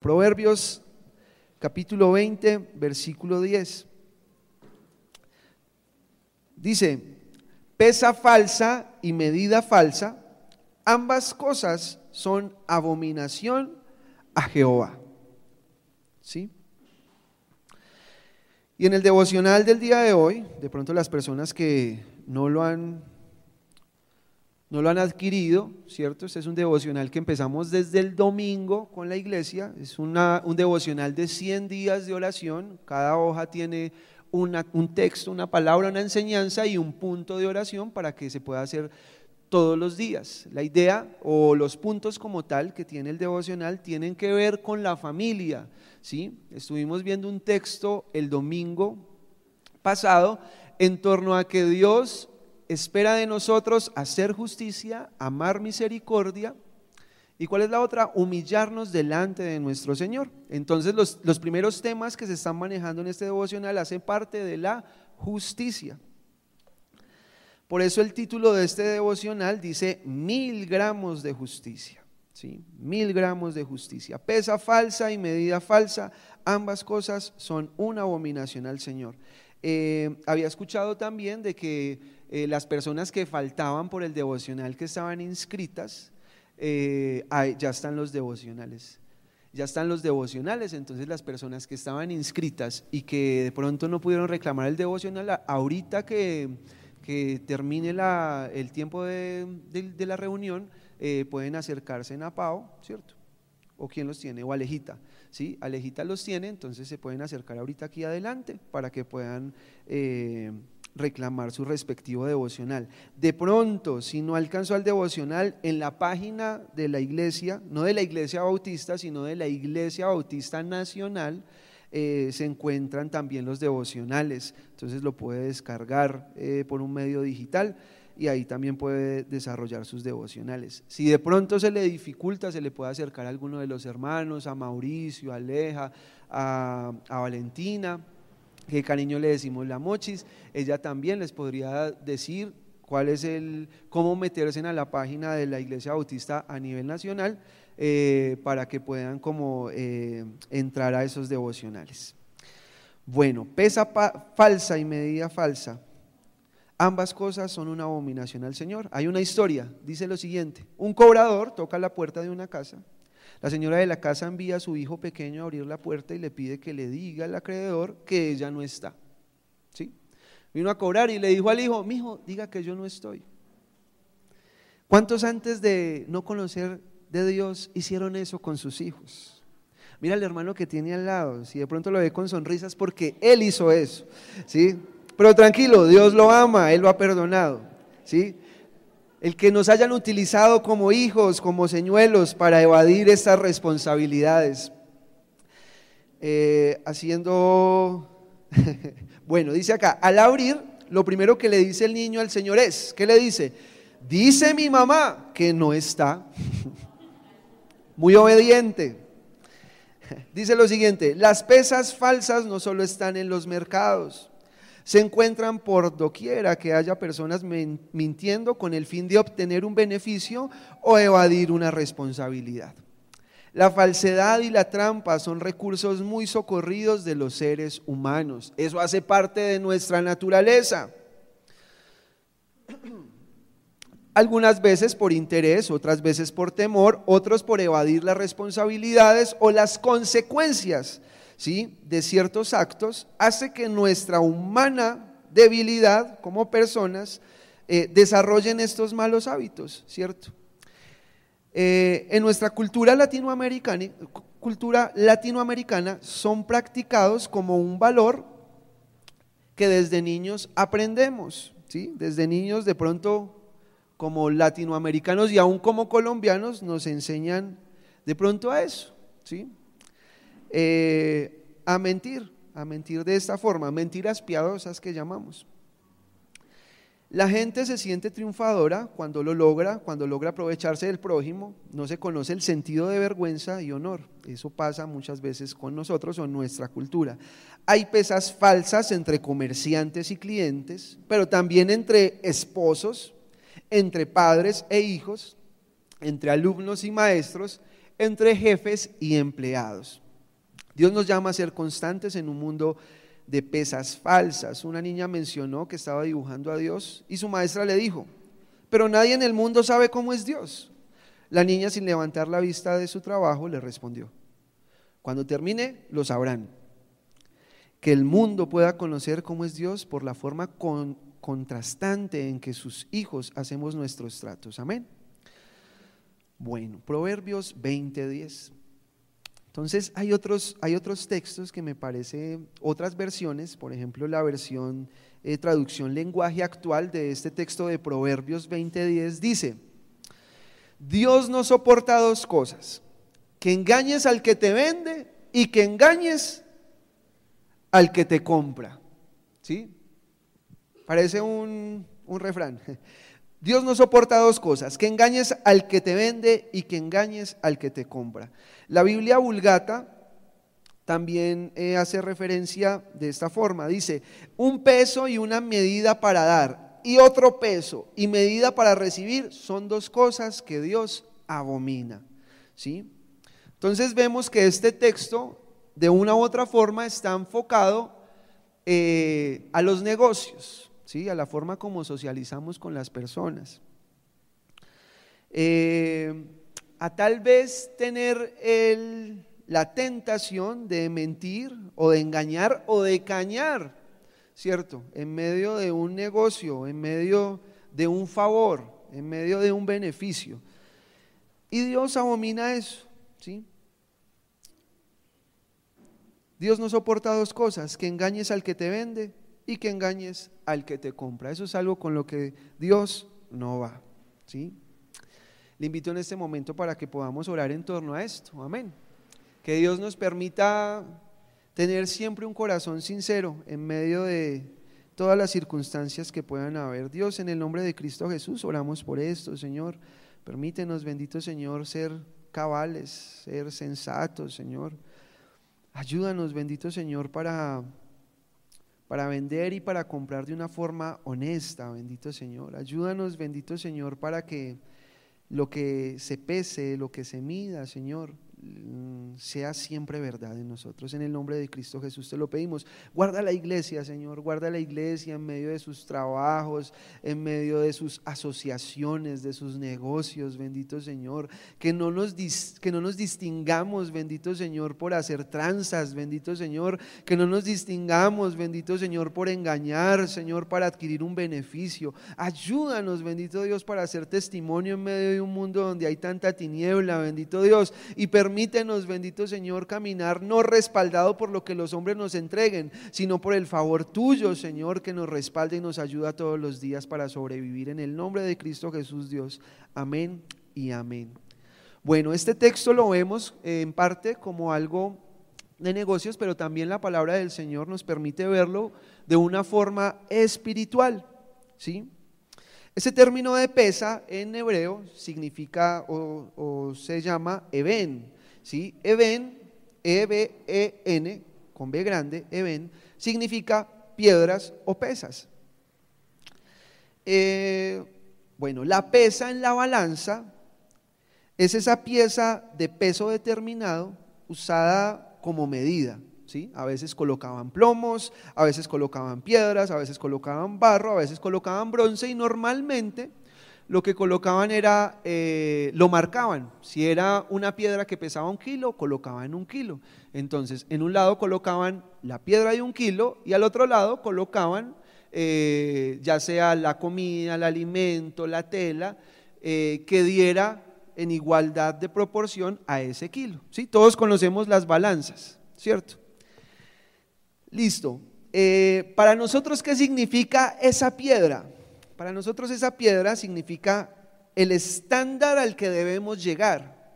Proverbios capítulo 20, versículo 10. Dice: pesa falsa y medida falsa, ambas cosas son abominación a Jehová. ¿Sí? Y en el devocional del día de hoy, de pronto las personas que no lo han adquirido, ¿cierto? Este es un devocional que empezamos desde el domingo con la iglesia. Es un devocional de 100 días de oración. Cada hoja tiene un texto, una palabra, una enseñanza y un punto de oración para que se pueda hacer todos los días. La idea o los puntos como tal que tiene el devocional tienen que ver con la familia, ¿sí? Estuvimos viendo un texto el domingo pasado en torno a que Dios espera de nosotros hacer justicia, amar misericordia. ¿Y cuál es la otra? Humillarnos delante de nuestro Señor. Entonces los primeros temas que se están manejando en este devocional hacen parte de la justicia. Por eso el título de este devocional dice 1000 gramos de justicia, ¿sí? 1000 gramos de justicia. Pesa falsa y medida falsa, ambas cosas son una abominación al Señor. Había escuchado también de que las personas que faltaban por el devocional que estaban inscritas, ya están los devocionales. Ya están los devocionales, entonces las personas que estaban inscritas y que de pronto no pudieron reclamar el devocional, ahorita que termine el tiempo de la reunión, pueden acercarse en Apao, ¿cierto? ¿O quién los tiene? O Alejita, ¿sí? Alejita los tiene, entonces se pueden acercar ahorita aquí adelante para que puedan reclamar su respectivo devocional. De pronto, si no alcanzó al devocional, en la página de la iglesia, no de la Iglesia Bautista, sino de la Iglesia Bautista Nacional, se encuentran también los devocionales. Entonces lo puede descargar por un medio digital y ahí también puede desarrollar sus devocionales. Si de pronto se le dificulta, se le puede acercar a alguno de los hermanos, a Mauricio, a Aleja, a Valentina, que cariño le decimos la Mochis. Ella también les podría decir cómo meterse a la página de la Iglesia Bautista a nivel nacional, para que puedan entrar a esos devocionales. Bueno, pesa falsa y medida falsa, ambas cosas son una abominación al Señor. Hay una historia, dice lo siguiente: un cobrador toca la puerta de una casa. La señora de la casa envía a su hijo pequeño a abrir la puerta y le pide que le diga al acreedor que ella no está, ¿sí? Vino a cobrar y le dijo al hijo: mijo, diga que yo no estoy. ¿Cuántos antes de no conocer de Dios hicieron eso con sus hijos? Mira al hermano que tiene al lado, si de pronto lo ve con sonrisas, porque él hizo eso, ¿sí? Pero tranquilo, Dios lo ama, Él lo ha perdonado, ¿sí? El que nos hayan utilizado como hijos, como señuelos para evadir estas responsabilidades. Bueno, dice acá, al abrir, lo primero que le dice el niño al Señor es, ¿qué le dice? Dice mi mamá que no está. Muy obediente. Dice lo siguiente: las pesas falsas no solo están en los mercados, se encuentran por doquiera que haya personas mintiendo con el fin de obtener un beneficio o evadir una responsabilidad. La falsedad y la trampa son recursos muy socorridos de los seres humanos. Eso hace parte de nuestra naturaleza. Algunas veces por interés, otras veces por temor, otros por evadir las responsabilidades o las consecuencias, ¿sí?, de ciertos actos, hace que nuestra humana debilidad como personas desarrollen estos malos hábitos, ¿cierto? En nuestra cultura latinoamericana son practicados como un valor que desde niños aprendemos, ¿sí? Desde niños de pronto como latinoamericanos y aún como colombianos nos enseñan de pronto a eso, ¿sí? A mentir de esta forma, mentiras piadosas que llamamos. La gente se siente triunfadora cuando logra aprovecharse del prójimo. No se conoce el sentido de vergüenza y honor. Eso pasa muchas veces con nosotros o en nuestra cultura. Hay pesas falsas entre comerciantes y clientes, pero también entre esposos, entre padres e hijos, entre alumnos y maestros, entre jefes y empleados. Dios nos llama a ser constantes en un mundo de pesas falsas. Una niña mencionó que estaba dibujando a Dios y su maestra le dijo: pero nadie en el mundo sabe cómo es Dios. La niña, sin levantar la vista de su trabajo, le respondió: cuando termine, lo sabrán. Que el mundo pueda conocer cómo es Dios por la forma contrastante en que sus hijos hacemos nuestros tratos. Amén. Bueno, Proverbios 20:10. Entonces hay otros textos que me parece, otras versiones, por ejemplo la versión traducción lenguaje actual de este texto de Proverbios 20:10 dice: Dios no soporta dos cosas, que engañes al que te vende y que engañes al que te compra. ¿Sí? Parece un refrán. Dios no soporta dos cosas, que engañes al que te vende y que engañes al que te compra. La Biblia Vulgata también hace referencia de esta forma, dice: un peso y una medida para dar, y otro peso y medida para recibir, son dos cosas que Dios abomina. ¿Sí? Entonces vemos que este texto de una u otra forma está enfocado a los negocios, ¿sí? A la forma como socializamos con las personas, a tal vez tener la tentación de mentir o de engañar o de cañar, ¿cierto? En medio de un negocio, en medio de un favor, en medio de un beneficio. Y Dios abomina eso, ¿sí? Dios no soporta dos cosas, que engañes al que te vende y que engañes al que te compra. Eso es algo con lo que Dios no va, ¿sí? Le invito en este momento para que podamos orar en torno a esto, amén. Que Dios nos permita tener siempre un corazón sincero en medio de todas las circunstancias que puedan haber. Dios, en el nombre de Cristo Jesús, oramos por esto, Señor. Permítenos, bendito Señor, ser cabales, ser sensatos, Señor. Ayúdanos, bendito Señor, para vender y para comprar de una forma honesta, bendito Señor. Ayúdanos, bendito Señor, para que lo que se pese, lo que se mida, Señor, sea siempre verdad en nosotros. En el nombre de Cristo Jesús te lo pedimos. Guarda la iglesia, Señor, guarda la iglesia en medio de sus trabajos, en medio de sus asociaciones, de sus negocios, bendito Señor. Que no nos distingamos, bendito Señor, por hacer tranzas, bendito Señor. Que no nos distingamos, bendito Señor, por engañar, Señor, para adquirir un beneficio. Ayúdanos, bendito Dios, para hacer testimonio en medio de un mundo donde hay tanta tiniebla, bendito Dios, y permítenos, bendito Señor, caminar no respaldado por lo que los hombres nos entreguen, sino por el favor tuyo, Señor, que nos respalda y nos ayuda todos los días para sobrevivir. En el nombre de Cristo Jesús, Dios. Amén y amén. Bueno, este texto lo vemos en parte como algo de negocios, pero también la palabra del Señor nos permite verlo de una forma espiritual, ¿sí? Ese término de pesa en hebreo significa o se llama eben, ¿sí? Eben, E-B-E-N, con B grande, eben, significa piedras o pesas. Bueno, la pesa en la balanza es esa pieza de peso determinado usada como medida, ¿sí? A veces colocaban plomos, a veces colocaban piedras, a veces colocaban barro, a veces colocaban bronce, y normalmente lo que colocaban era, lo marcaban. Si era una piedra que pesaba 1 kilo, colocaban 1 kilo. Entonces, en un lado colocaban la piedra de 1 kilo y al otro lado colocaban ya sea la comida, el alimento, la tela, que diera en igualdad de proporción a ese kilo, ¿sí? Todos conocemos las balanzas, ¿cierto? Listo. Para nosotros, ¿qué significa esa piedra? Para nosotros esa piedra significa el estándar al que debemos llegar,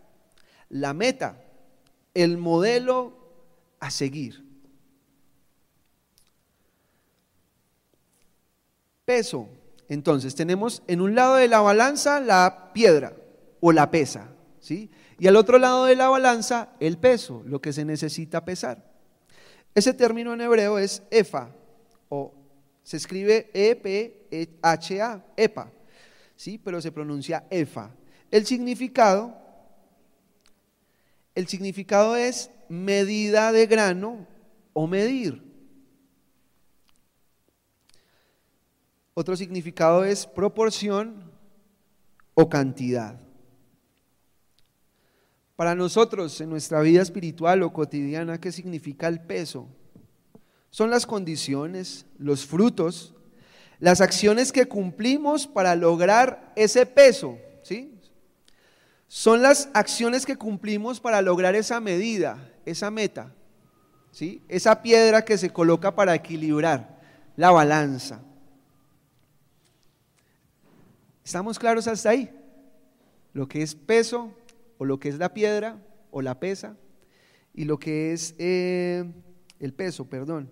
la meta, el modelo a seguir. Peso. Entonces tenemos en un lado de la balanza la piedra o la pesa, ¿sí? Y al otro lado de la balanza el peso, lo que se necesita pesar. Ese término en hebreo es efa, o se escribe E-P-H-A, epa, ¿sí? Pero se pronuncia efa. El significado El significado es medida de grano o medir. Otro significado es proporción o cantidad. Para nosotros, en nuestra vida espiritual o cotidiana, ¿qué significa el peso? Son las condiciones, los frutos, las acciones que cumplimos para lograr ese peso, ¿sí? Son las acciones que cumplimos para lograr esa medida, esa meta, ¿sí? Esa piedra que se coloca para equilibrar la balanza. ¿Estamos claros hasta ahí? Lo que es peso, o lo que es la piedra, o la pesa, y lo que es el peso, perdón,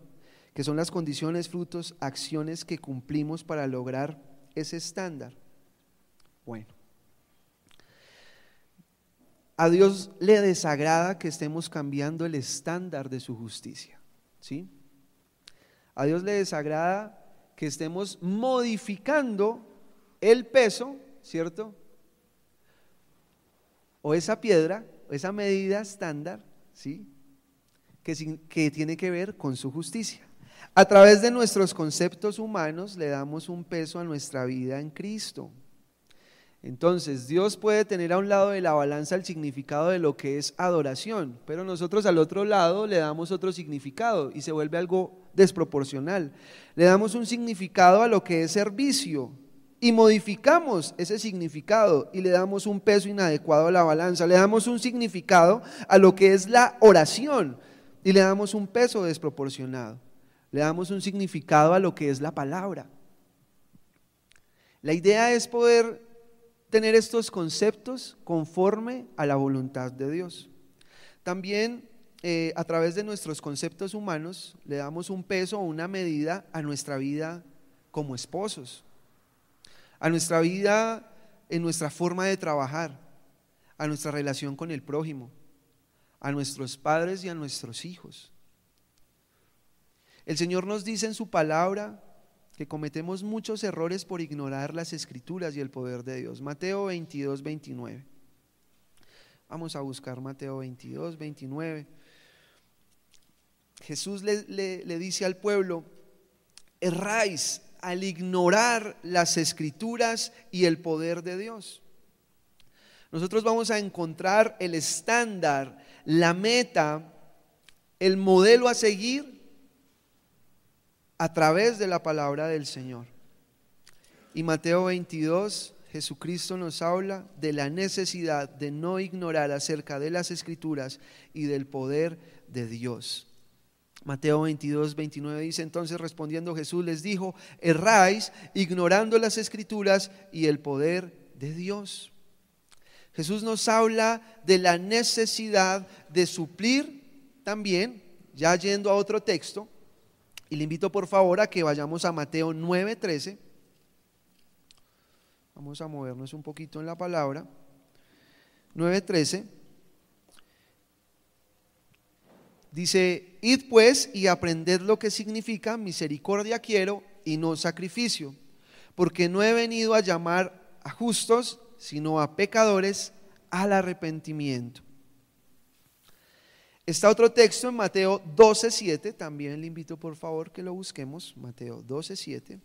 que son las condiciones, frutos, acciones que cumplimos para lograr ese estándar. Bueno, a Dios le desagrada que estemos cambiando el estándar de su justicia, ¿sí? A Dios le desagrada que estemos modificando el peso, ¿cierto? O esa piedra, o esa medida estándar, ¿sí? Que tiene que ver con su justicia. A través de nuestros conceptos humanos le damos un peso a nuestra vida en Cristo. Entonces, Dios puede tener a un lado de la balanza el significado de lo que es adoración, pero nosotros al otro lado le damos otro significado y se vuelve algo desproporcional. Le damos un significado a lo que es servicio y modificamos ese significado y le damos un peso inadecuado a la balanza. Le damos un significado a lo que es la oración y le damos un peso desproporcionado. Le damos un significado a lo que es la palabra. La idea es poder tener estos conceptos conforme a la voluntad de Dios. También a través de nuestros conceptos humanos le damos un peso o una medida a nuestra vida como esposos, a nuestra vida en nuestra forma de trabajar, a nuestra relación con el prójimo, a nuestros padres y a nuestros hijos. El Señor nos dice en su palabra que cometemos muchos errores por ignorar las Escrituras y el poder de Dios. Mateo 22, 29. Vamos a buscar Mateo 22, 29. Jesús le dice al pueblo: erráis al ignorar las Escrituras y el poder de Dios. Nosotros vamos a encontrar el estándar, la meta, el modelo a seguir a través de la palabra del Señor. Y Mateo 22, Jesucristo nos habla de la necesidad de no ignorar acerca de las Escrituras y del poder de Dios. Mateo 22, 29 dice: entonces respondiendo Jesús les dijo: erráis ignorando las Escrituras y el poder de Dios. Jesús nos habla de la necesidad de suplir también, ya yendo a otro texto, y le invito por favor a que vayamos a Mateo 9:13. Vamos a movernos un poquito en la palabra. 9:13 dice: id pues y aprended lo que significa misericordia quiero y no sacrificio, porque no he venido a llamar a justos, sino a pecadores al arrepentimiento. Está otro texto en Mateo 12:7, también le invito por favor que lo busquemos, Mateo 12:7,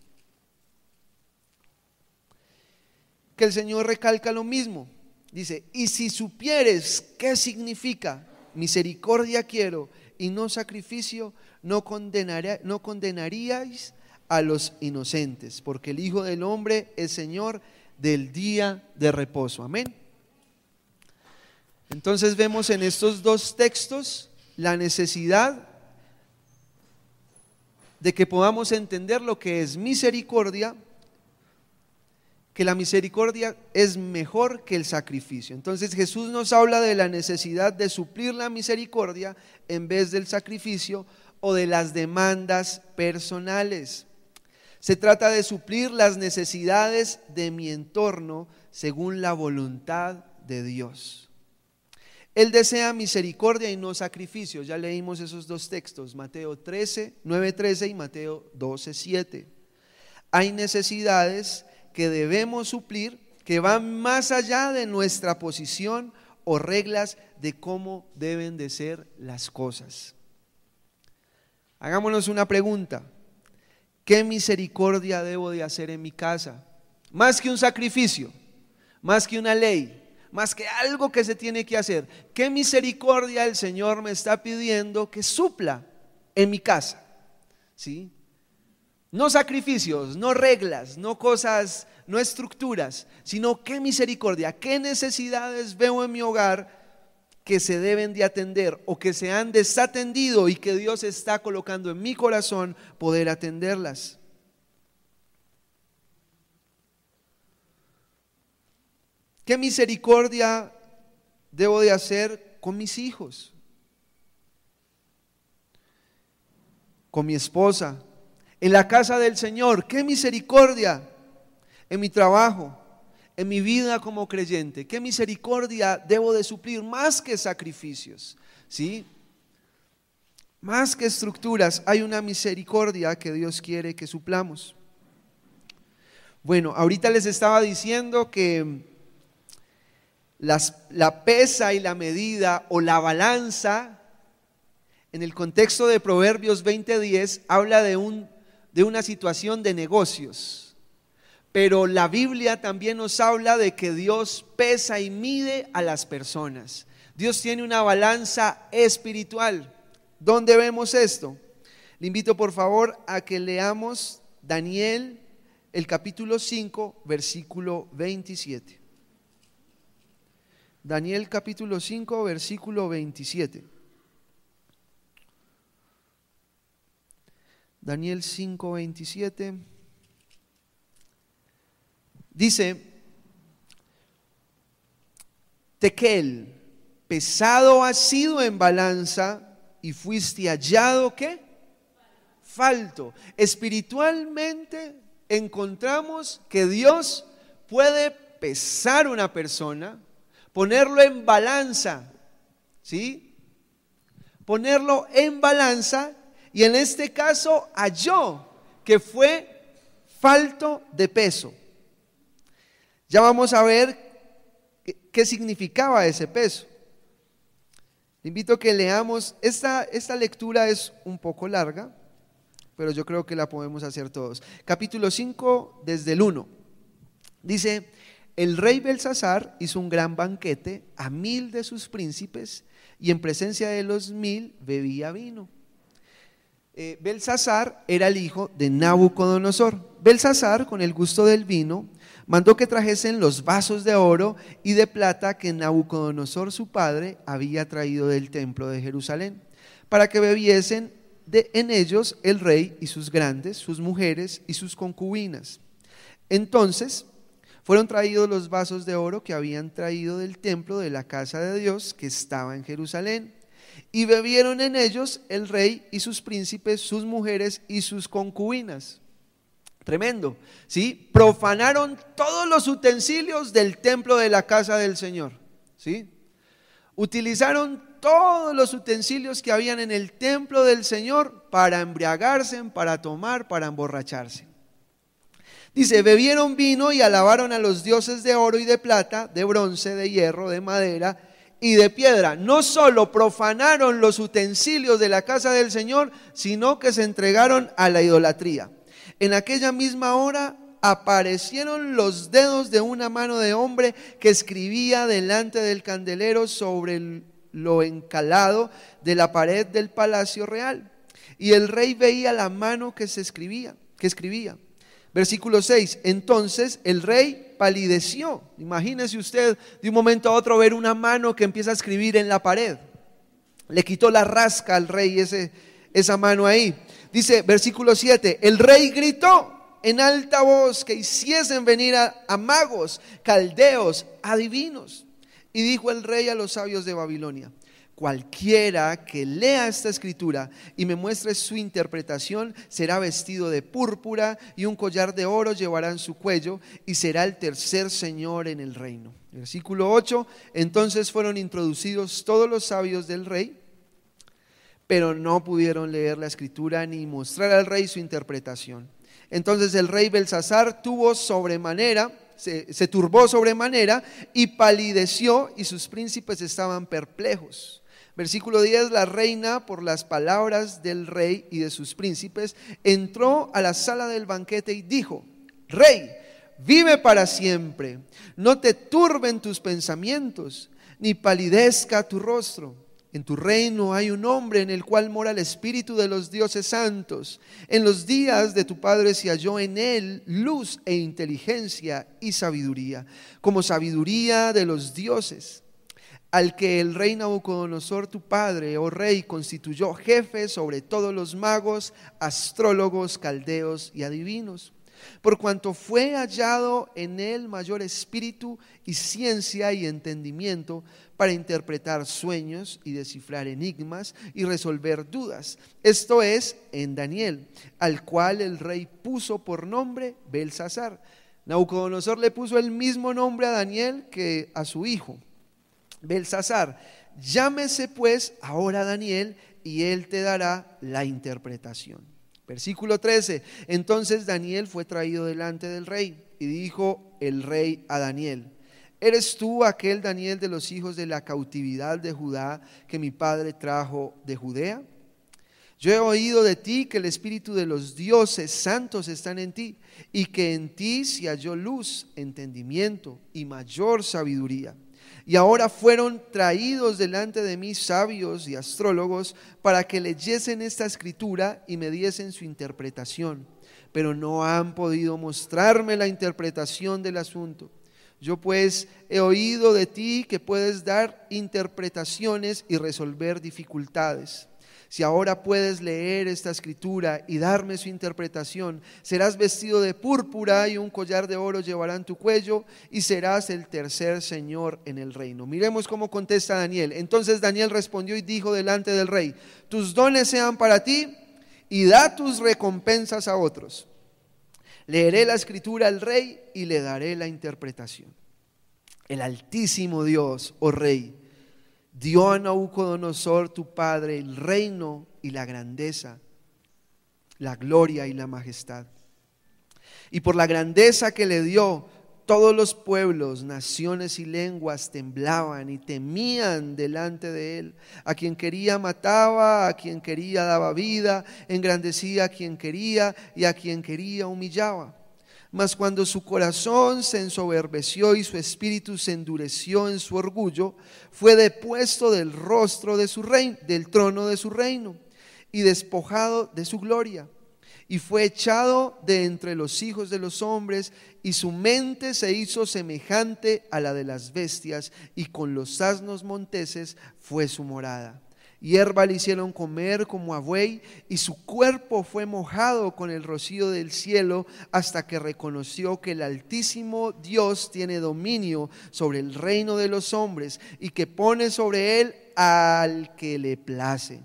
que el Señor recalca lo mismo. Dice: y si supieres qué significa misericordia quiero y no sacrificio, no condenaríais a los inocentes, porque el Hijo del Hombre es Señor del día de reposo. Amén. Entonces vemos en estos dos textos la necesidad de que podamos entender lo que es misericordia, que la misericordia es mejor que el sacrificio. Entonces Jesús nos habla de la necesidad de suplir la misericordia en vez del sacrificio o de las demandas personales. Se trata de suplir las necesidades de mi entorno según la voluntad de Dios. Él desea misericordia y no sacrificio. Ya leímos esos dos textos, Mateo 9:13 y Mateo 12:7. Hay necesidades que debemos suplir que van más allá de nuestra posición o reglas de cómo deben de ser las cosas. Hagámonos una pregunta: ¿qué misericordia debo de hacer en mi casa? Más que un sacrificio, más que una ley, más que algo que se tiene que hacer, ¿qué misericordia el Señor me está pidiendo que supla en mi casa? ¿Sí? No sacrificios, no reglas, no cosas, no estructuras, sino qué misericordia, qué necesidades veo en mi hogar que se deben de atender o que se han desatendido y que Dios está colocando en mi corazón poder atenderlas. ¿Qué misericordia debo de hacer con mis hijos? Con mi esposa, en la casa del Señor. ¿Qué misericordia en mi trabajo, en mi vida como creyente? ¿Qué misericordia debo de suplir? Más que sacrificios, ¿sí? Más que estructuras, hay una misericordia que Dios quiere que suplamos. Bueno, ahorita les estaba diciendo que la pesa y la medida o la balanza, en el contexto de Proverbios 20:10, habla de una situación de negocios. Pero la Biblia también nos habla de que Dios pesa y mide a las personas. Dios tiene una balanza espiritual. ¿Dónde vemos esto? Le invito por favor a que leamos Daniel, el capítulo 5, versículo 27. Daniel capítulo 5, versículo 27. Daniel 5, 27. Dice: Tequel, pesado has sido en balanza y fuiste hallado, ¿qué? Falto. Espiritualmente encontramos que Dios puede pesar una persona, ponerlo en balanza, ¿sí? Ponerlo en balanza, y en este caso halló que fue falto de peso. Ya vamos a ver qué significaba ese peso. Le invito a que leamos, esta lectura es un poco larga, pero yo creo que la podemos hacer todos. Capítulo 5, desde el 1. Dice: el rey Belsasar hizo un gran banquete a 1000 de sus príncipes, y en presencia de los 1000 bebía vino. Belsasar era el hijo de Nabucodonosor. Belsasar, con el gusto del vino, mandó que trajesen los vasos de oro y de plata que Nabucodonosor su padre había traído del templo de Jerusalén, para que bebiesen en ellos el rey y sus grandes, sus mujeres y sus concubinas. Entonces fueron traídos los vasos de oro que habían traído del templo de la casa de Dios que estaba en Jerusalén, y bebieron en ellos el rey y sus príncipes, sus mujeres y sus concubinas. Tremendo, ¿sí? Profanaron todos los utensilios del templo de la casa del Señor, ¿sí? Utilizaron todos los utensilios que habían en el templo del Señor para embriagarse, para tomar, para emborracharse. Dice: bebieron vino y alabaron a los dioses de oro y de plata, de bronce, de hierro, de madera y de piedra. No solo profanaron los utensilios de la casa del Señor, sino que se entregaron a la idolatría. En aquella misma hora aparecieron los dedos de una mano de hombre que escribía delante del candelero sobre lo encalado de la pared del palacio real. Y el rey veía la mano que escribía. Versículo 6. Entonces el rey palideció. Imagínese usted de un momento a otro ver una mano que empieza a escribir en la pared. Le quitó la rasca al rey esa mano ahí. Dice versículo 7, el rey gritó en alta voz que hiciesen venir a magos, caldeos, adivinos. Y dijo el rey a los sabios de Babilonia: cualquiera que lea esta escritura y me muestre su interpretación será vestido de púrpura y un collar de oro llevará en su cuello, y será el tercer señor en el reino. Versículo 8, entonces fueron introducidos todos los sabios del rey, pero no pudieron leer la escritura ni mostrar al rey su interpretación. Entonces el rey Belsasar tuvo sobremanera se turbó sobremanera y palideció, y sus príncipes estaban perplejos. Versículo 10, la reina, por las palabras del rey y de sus príncipes, entró a la sala del banquete y dijo: Rey, vive para siempre, no te turben tus pensamientos, ni palidezca tu rostro. En tu reino hay un hombre en el cual mora el espíritu de los dioses santos. En los días de tu padre se halló en él luz e inteligencia y sabiduría, como sabiduría de los dioses, al que el rey Nabucodonosor tu padre, oh rey, constituyó jefe sobre todos los magos, astrólogos, caldeos y adivinos. Por cuanto fue hallado en él mayor espíritu y ciencia y entendimiento para interpretar sueños y descifrar enigmas y resolver dudas. Esto es, en Daniel, al cual el rey puso por nombre Belsasar. Nabucodonosor le puso el mismo nombre a Daniel que a su hijo, Belsasar. Llámese pues ahora Daniel, y él te dará la interpretación. Versículo 13, entonces Daniel fue traído delante del rey, y dijo el rey a Daniel: ¿Eres tú aquel Daniel de los hijos de la cautividad de Judá que mi padre trajo de Judea? Yo he oído de ti que el espíritu de los dioses santos están en ti, y que en ti se halló luz, entendimiento y mayor sabiduría. Y ahora fueron traídos delante de mí sabios y astrólogos para que leyesen esta escritura y me diesen su interpretación, pero no han podido mostrarme la interpretación del asunto. Yo pues he oído de ti que puedes dar interpretaciones y resolver dificultades. Si ahora puedes leer esta escritura y darme su interpretación, serás vestido de púrpura y un collar de oro llevarán tu cuello, y serás el tercer señor en el reino. Miremos cómo contesta Daniel. Entonces Daniel respondió y dijo delante del rey: tus dones sean para ti y da tus recompensas a otros. Leeré la escritura al rey y le daré la interpretación. El Altísimo Dios, oh rey, dio a Nabucodonosor tu padre el reino y la grandeza, la gloria y la majestad. Y por la grandeza que le dio, todos los pueblos, naciones y lenguas temblaban y temían delante de él. A quien quería mataba, a quien quería daba vida, engrandecía a quien quería y a quien quería humillaba. Mas cuando su corazón se ensoberbeció y su espíritu se endureció en su orgullo, fue depuesto del rostro de su reino, del trono de su reino, y despojado de su gloria, y fue echado de entre los hijos de los hombres, y su mente se hizo semejante a la de las bestias, y con los asnos monteses fue su morada. Hierba le hicieron comer como a buey, y su cuerpo fue mojado con el rocío del cielo, hasta que reconoció que el Altísimo Dios tiene dominio sobre el reino de los hombres, y que pone sobre él al que le place.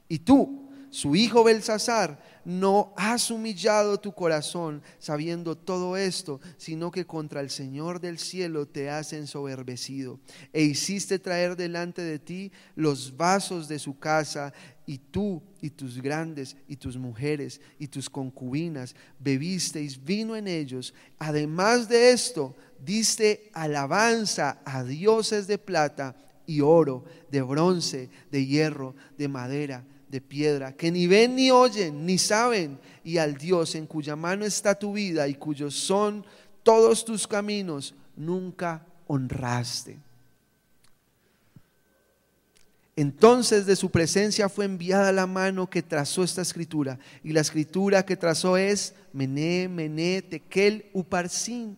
Y tú, su hijo Belsasar, no has humillado tu corazón sabiendo todo esto, sino que contra el Señor del cielo te has ensoberbecido, e hiciste traer delante de ti los vasos de su casa, y tú y tus grandes y tus mujeres y tus concubinas bebisteis vino en ellos. Además de esto, diste alabanza a dioses de plata y oro, de bronce, de hierro, de madera, de piedra, que ni ven ni oyen ni saben, y al Dios en cuya mano está tu vida y cuyos son todos tus caminos, nunca honraste. Entonces de su presencia fue enviada la mano que trazó esta escritura, y la escritura que trazó es Mené, Mené, Tekel, Uparsin.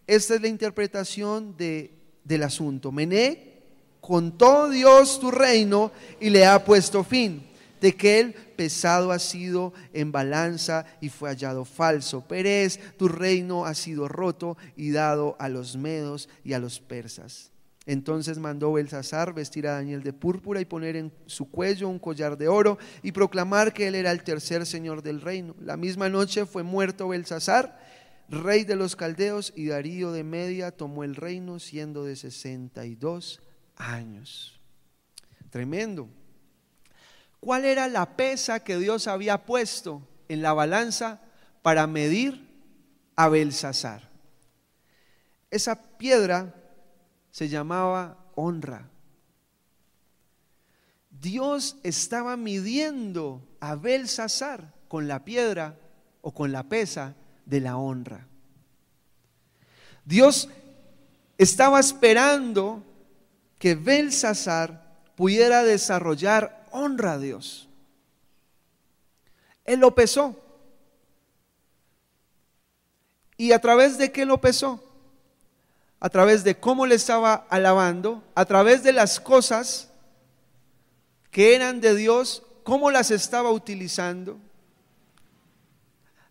Esta es la interpretación del asunto. Mené, contó Dios tu reino y le ha puesto fin. Tekel, pesado ha sido en balanza y fue hallado falso. Perez, tu reino ha sido roto y dado a los medos y a los persas. Entonces mandó Belsasar vestir a Daniel de púrpura y poner en su cuello un collar de oro y proclamar que él era el tercer señor del reino. La misma noche fue muerto Belsasar, rey de los caldeos, y Darío de Media tomó el reino siendo de 62 años. Tremendo. ¿Cuál era la pesa que Dios había puesto en la balanza para medir a Belsasar? Esa piedra se llamaba honra. Dios estaba midiendo a Belsasar con la piedra o con la pesa de la honra. Dios estaba esperando que Belsasar pudiera desarrollar honra a Dios. Él lo pesó. ¿Y a través de qué lo pesó? A través de cómo le estaba alabando, a través de las cosas que eran de Dios, cómo las estaba utilizando,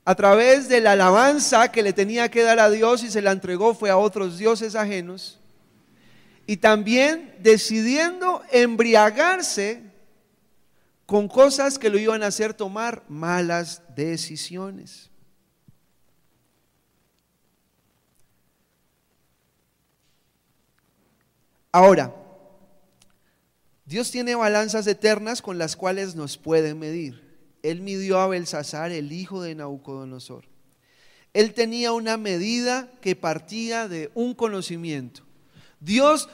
a través de la alabanza que le tenía que dar a Dios y se la entregó fue a otros dioses ajenos, y también decidiendo embriagarse con cosas que lo iban a hacer tomar malas decisiones. Ahora, Dios tiene balanzas eternas con las cuales nos puede medir. Él midió a Belsasar, el hijo de Nabucodonosor. Él tenía una medida que partía de un conocimiento. Dios,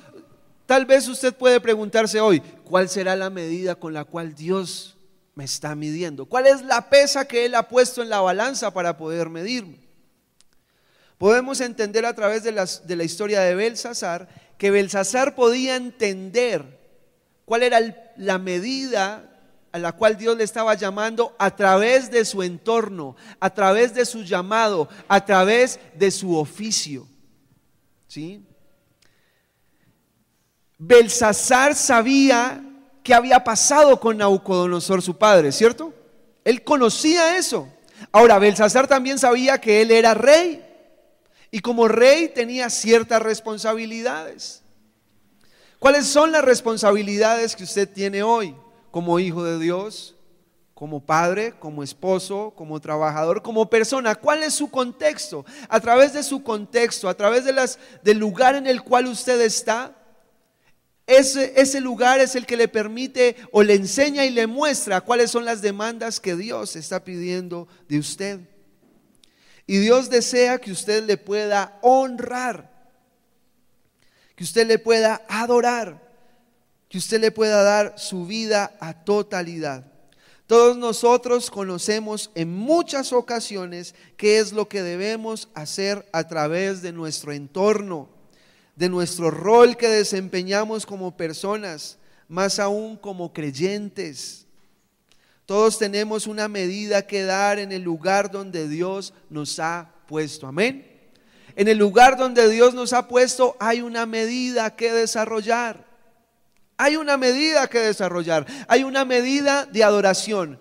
tal vez usted puede preguntarse hoy, ¿cuál será la medida con la cual Dios me está midiendo? ¿Cuál es la pesa que Él ha puesto en la balanza para poder medirme? Podemos entender a través de la historia de Belsasar que Belsasar podía entender cuál era la medida a la cual Dios le estaba llamando a través de su entorno, a través de su llamado, a través de su oficio. ¿Sí? Belsasar sabía qué había pasado con Nabucodonosor, su padre, ¿cierto? Él conocía eso. Ahora, Belsasar también sabía que él era rey y como rey tenía ciertas responsabilidades. ¿Cuáles son las responsabilidades que usted tiene hoy como hijo de Dios, como padre, como esposo, como trabajador, como persona? ¿Cuál es su contexto? A través de su contexto, a través del lugar en el cual usted está, ese lugar es el que le permite o le enseña y le muestra cuáles son las demandas que Dios está pidiendo de usted. Y Dios desea que usted le pueda honrar, que usted le pueda adorar, que usted le pueda dar su vida a totalidad. Todos nosotros conocemos en muchas ocasiones qué es lo que debemos hacer a través de nuestro entorno, de nuestro rol que desempeñamos como personas, más aún como creyentes. Todos tenemos una medida que dar en el lugar donde Dios nos ha puesto. Amén. En el lugar donde Dios nos ha puesto hay una medida que desarrollar. Hay una medida que desarrollar. Hay una medida de adoración.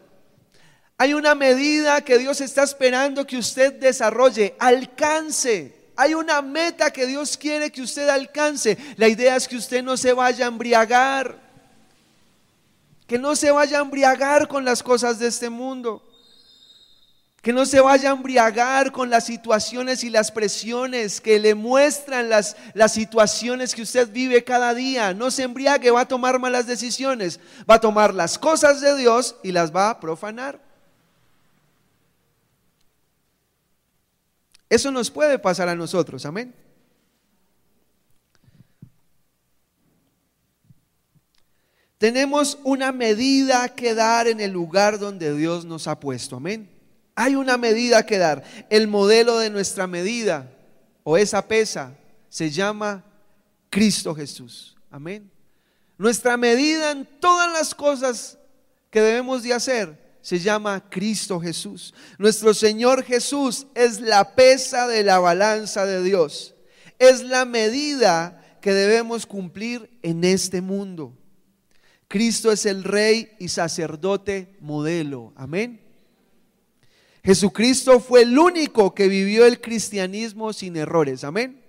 Hay una medida que Dios está esperando que usted desarrolle, alcance. Hay una meta que Dios quiere que usted alcance. La idea es que usted no se vaya a embriagar. Que no se vaya a embriagar con las cosas de este mundo. Que no se vaya a embriagar con las situaciones y las presiones que le muestran las situaciones que usted vive cada día. No se embriague, va a tomar malas decisiones. Va a tomar las cosas de Dios y las va a profanar. Eso nos puede pasar a nosotros, amén. Tenemos una medida que dar en el lugar donde Dios nos ha puesto, amén. Hay una medida que dar. El modelo de nuestra medida o esa pesa se llama Cristo Jesús, amén. Nuestra medida en todas las cosas que debemos de hacer se llama Cristo Jesús. Nuestro Señor Jesús es la pesa de la balanza de Dios. Es la medida que debemos cumplir en este mundo. Cristo es el Rey y sacerdote modelo, amén. Jesucristo fue el único que vivió el cristianismo sin errores, amén.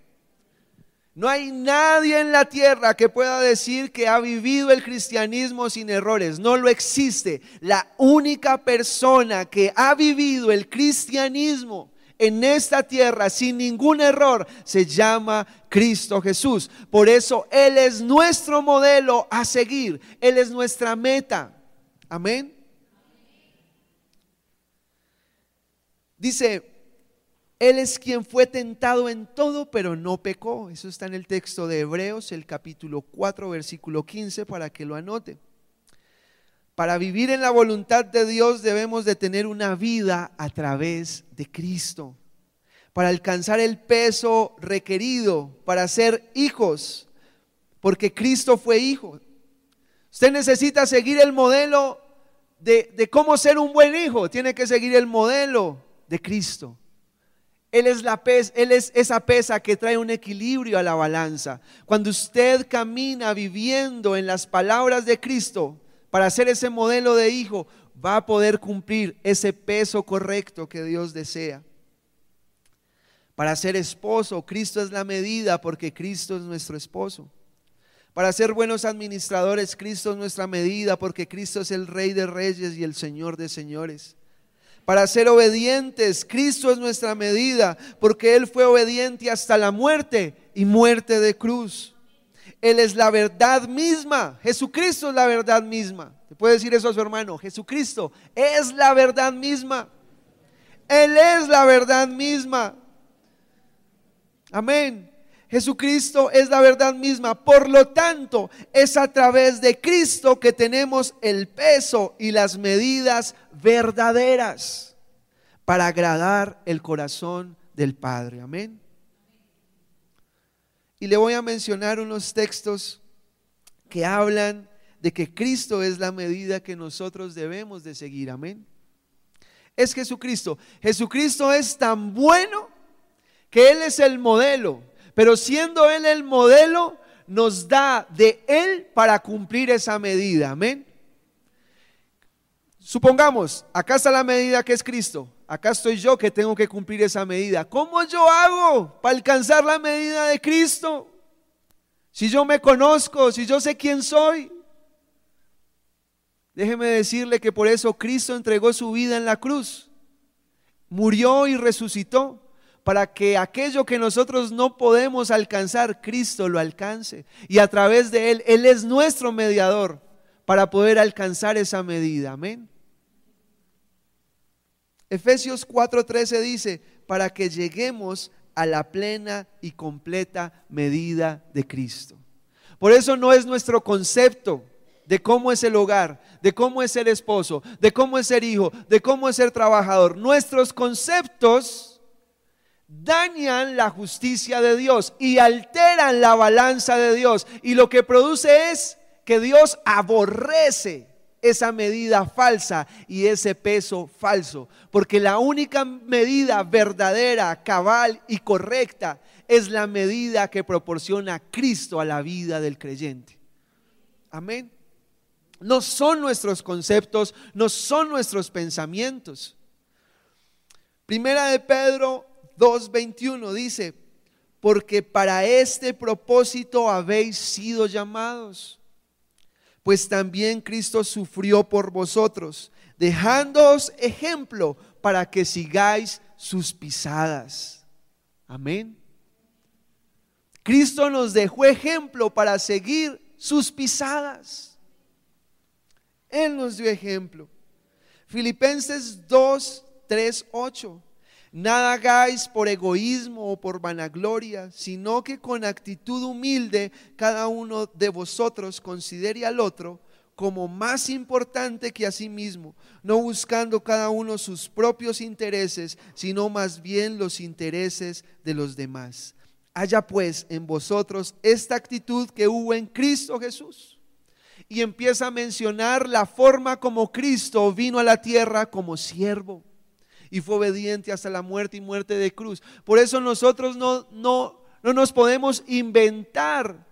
No hay nadie en la tierra que pueda decir que ha vivido el cristianismo sin errores, no lo existe. La única persona que ha vivido el cristianismo en esta tierra sin ningún error se llama Cristo Jesús. Por eso Él es nuestro modelo a seguir, Él es nuestra meta, amén. Dice Él es quien fue tentado en todo, pero no pecó. Eso está en el texto de Hebreos, el capítulo 4, versículo 15, para que lo anote. Para vivir en la voluntad de Dios debemos de tener una vida a través de Cristo. Para alcanzar el peso requerido para ser hijos, porque Cristo fue hijo. Usted necesita seguir el modelo de cómo ser un buen hijo. Tiene que seguir el modelo de Cristo. Él es esa pesa que trae un equilibrio a la balanza. Cuando usted camina viviendo en las palabras de Cristo para ser ese modelo de hijo, va a poder cumplir ese peso correcto que Dios desea. Para ser esposo, Cristo es la medida, porque Cristo es nuestro esposo. Para ser buenos administradores, Cristo es nuestra medida, porque Cristo es el Rey de Reyes y el Señor de Señores. Para ser obedientes, Cristo es nuestra medida, porque Él fue obediente hasta la muerte y muerte de cruz. Él es la verdad misma. Jesucristo es la verdad misma. ¿Te puede decir eso a su hermano? Jesucristo es la verdad misma. Él es la verdad misma. Amén. Jesucristo es la verdad misma. Por lo tanto, es a través de Cristo que tenemos el peso y las medidas verdaderas para agradar el corazón del Padre. Amén. Y le voy a mencionar unos textos que hablan de que Cristo es la medida que nosotros debemos de seguir. Amén. Es Jesucristo. Jesucristo es tan bueno que Él es el modelo, pero siendo Él el modelo, nos da de Él para cumplir esa medida. Amén. Supongamos, acá está la medida que es Cristo. Acá estoy yo que tengo que cumplir esa medida. ¿Cómo yo hago para alcanzar la medida de Cristo? Si yo me conozco, si yo sé quién soy. Déjeme decirle que por eso Cristo entregó su vida en la cruz. Murió y resucitó para que aquello que nosotros no podemos alcanzar, Cristo lo alcance. Y a través de Él, Él es nuestro mediador para poder alcanzar esa medida. Amén. Efesios 4:13 dice, para que lleguemos a la plena y completa medida de Cristo. Por eso no es nuestro concepto de cómo es el hogar, de cómo es ser esposo, de cómo es ser hijo, de cómo es ser trabajador. Nuestros conceptos dañan la justicia de Dios y alteran la balanza de Dios. Y lo que produce es que Dios aborrece esa medida falsa y ese peso falso, porque la única medida verdadera, cabal y correcta es la medida que proporciona Cristo a la vida del creyente. Amén. No son nuestros conceptos, no son nuestros pensamientos. Primera de Pedro 2:21 dice, porque para este propósito habéis sido llamados, pues también Cristo sufrió por vosotros, dejándoos ejemplo para que sigáis sus pisadas. Amén. Cristo nos dejó ejemplo para seguir sus pisadas. Él nos dio ejemplo. Filipenses 2:3-8. Nada hagáis por egoísmo o por vanagloria, sino que con actitud humilde cada uno de vosotros considere al otro como más importante que a sí mismo, no buscando cada uno sus propios intereses, sino más bien los intereses de los demás. Haya pues en vosotros esta actitud que hubo en Cristo Jesús. Y empieza a mencionar la forma como Cristo vino a la tierra como siervo y fue obediente hasta la muerte y muerte de cruz. Por eso nosotros no nos podemos inventar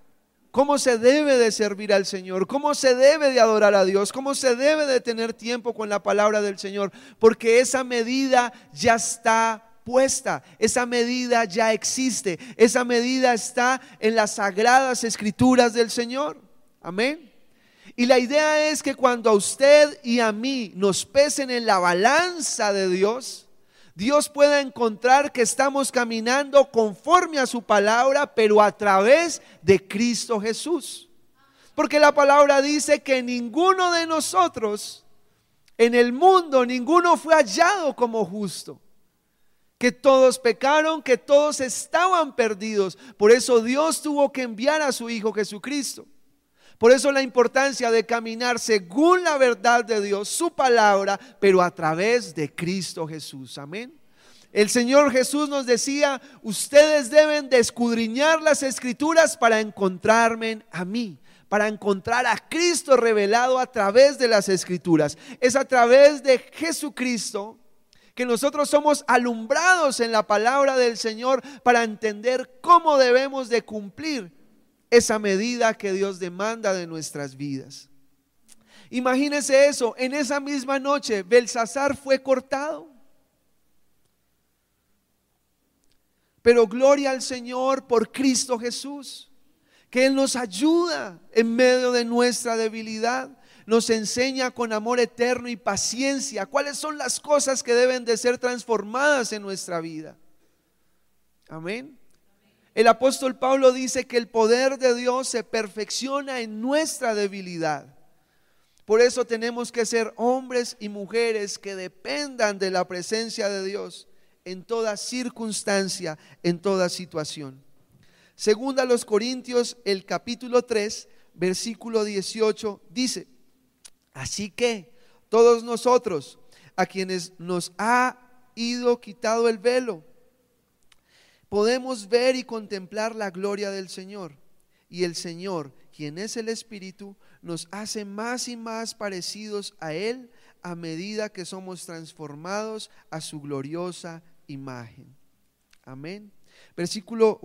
cómo se debe de servir al Señor, cómo se debe de adorar a Dios, cómo se debe de tener tiempo con la palabra del Señor, porque esa medida ya está puesta, esa medida ya existe, esa medida está en las sagradas escrituras del Señor. Amén. Y la idea es que cuando a usted y a mí nos pesen en la balanza de Dios, Dios pueda encontrar que estamos caminando conforme a su palabra, pero a través de Cristo Jesús. Porque la palabra dice que ninguno de nosotros en el mundo, ninguno fue hallado como justo. que todos pecaron, que todos estaban perdidos. Por eso Dios tuvo que enviar a su Hijo Jesucristo. Por eso la importancia de caminar según la verdad de Dios, su palabra, pero a través de Cristo Jesús. Amén. El Señor Jesús nos decía: ustedes deben de escudriñar las Escrituras para encontrarme a mí, para encontrar a Cristo revelado a través de las Escrituras. Es a través de Jesucristo que nosotros somos alumbrados en la palabra del Señor para entender cómo debemos de cumplir esa medida que Dios demanda de nuestras vidas. Imagínense eso, en esa misma noche Belsasar fue cortado. Pero gloria al Señor por Cristo Jesús, que Él nos ayuda en medio de nuestra debilidad, nos enseña con amor eterno y paciencia cuáles son las cosas que deben de ser transformadas en nuestra vida. Amén. El apóstol Pablo dice que el poder de Dios se perfecciona en nuestra debilidad. Por eso tenemos que ser hombres y mujeres que dependan de la presencia de Dios en toda circunstancia, en toda situación. Segunda a los Corintios, el capítulo 3, versículo 18, dice: así que todos nosotros, a quienes nos ha ido quitado el velo, podemos ver y contemplar la gloria del Señor. Y el Señor, quien es el Espíritu, nos hace más y más parecidos a Él a medida que somos transformados a su gloriosa imagen. Amén. Versículo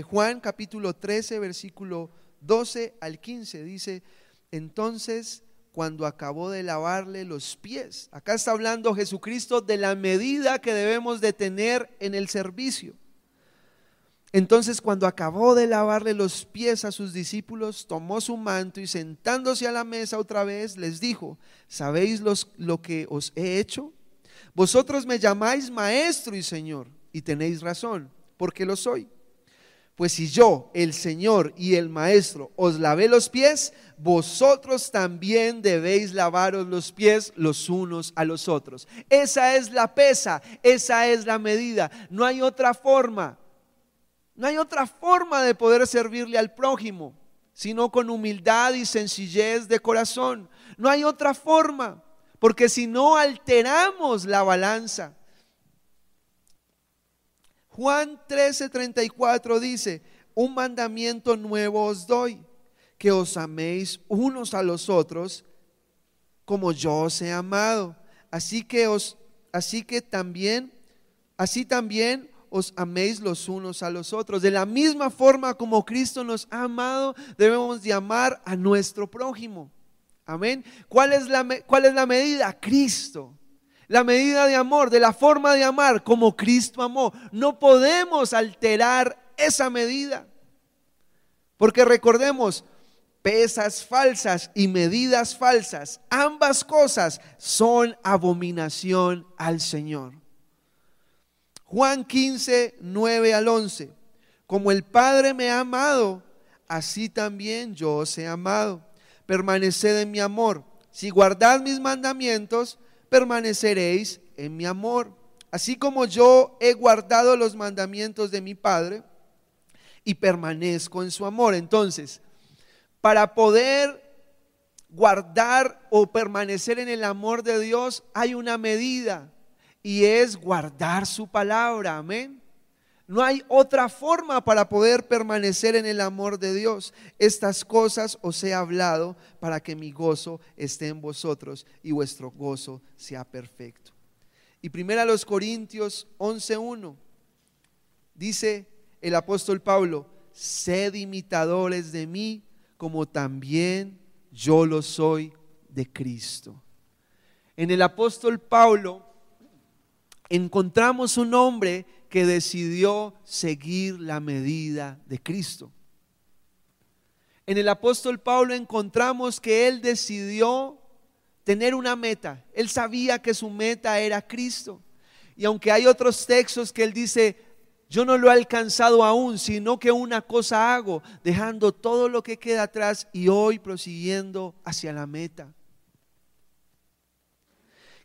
Juan capítulo 13, versículo 12 al 15 dice: entonces, cuando acabó de lavarle los pies, acá está hablando Jesucristo de la medida que debemos de tener en el servicio. Entonces, cuando acabó de lavarle los pies a sus discípulos, tomó su manto y sentándose a la mesa otra vez, les dijo: ¿sabéis lo que os he hecho? Vosotros me llamáis maestro y Señor, y tenéis razón, porque lo soy. Pues si yo, el Señor y el Maestro, os lavé los pies, vosotros también debéis lavaros los pies los unos a los otros. Esa es la pesa, esa es la medida. No hay otra forma. No hay otra forma de poder servirle al prójimo, sino con humildad y sencillez de corazón. No hay otra forma, porque si no alteramos la balanza. Juan 13:34 dice: un mandamiento nuevo os doy, que os améis unos a los otros como yo os he amado. Así también os améis los unos a los otros. De la misma forma como Cristo nos ha amado, debemos de amar a nuestro prójimo. Amén. ¿Cuál es la medida? Cristo. La medida de amor, de la forma de amar como Cristo amó. No podemos alterar esa medida. Porque recordemos, pesas falsas y medidas falsas, ambas cosas son abominación al Señor. Juan 15, 9 al 11. Como el Padre me ha amado, así también yo os he amado. Permaneced en mi amor. Si guardad mis mandamientos, permaneceréis en mi amor. Así como yo he guardado los mandamientos de mi Padre y permanezco en su amor. Entonces, para poder guardar o permanecer en el amor de Dios, hay una medida. Y es guardar su palabra, amén. No hay otra forma para poder permanecer en el amor de Dios. Estas cosas os he hablado para que mi gozo esté en vosotros y vuestro gozo sea perfecto. Y primero a los Corintios 11:1 dice el apóstol Pablo: sed imitadores de mí como también yo lo soy de Cristo. En el apóstol Pablo encontramos un hombre que decidió seguir la medida de Cristo. En el apóstol Pablo encontramos que él decidió tener una meta. Él sabía que su meta era Cristo. Y aunque hay otros textos que él dice: yo no lo he alcanzado aún, sino que una cosa hago, dejando todo lo que queda atrás y hoy prosiguiendo hacia la meta.